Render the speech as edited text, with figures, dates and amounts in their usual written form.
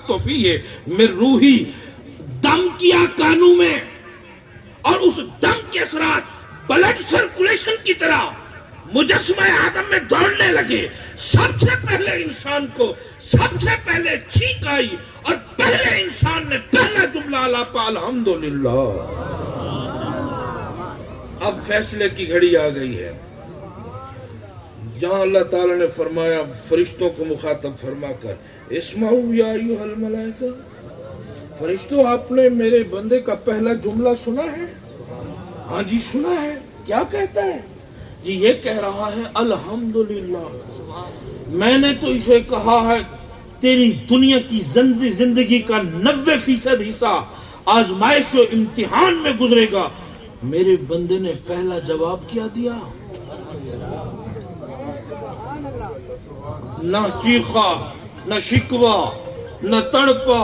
نفخت فیہ من روحی، دم کیا کانوں میں، اور اس دم کے اثرات بلڈ سرکولیشن کی طرح مجسمہ آدم میں دوڑنے لگے. سب سے پہلے انسان کو سب سے پہلے چیخ آئی اور پہلے انسان نے پہلا جملہ الاپا الحمدللہ. اب فیصلے کی گھڑی آ گئی ہے، جہاں اللہ تعالیٰ نے فرمایا فرشتوں کو مخاطب فرما کر، اسمعوا یا ایھا الملائکہ، فرشتوں آپ نے میرے بندے کا پہلا جملہ سنا ہے؟ ہاں جی سنا ہے. کیا کہتا ہے؟ جی یہ کہہ رہا ہے الحمدللہ. میں نے تو اسے کہا ہے تیری دنیا کی زندگی کا 90% حصہ آزمائش و امتحان میں گزرے گا. میرے بندے نے پہلا جواب کیا دیا؟ نہ چیخا، نہ شکوا، نہ تڑپا.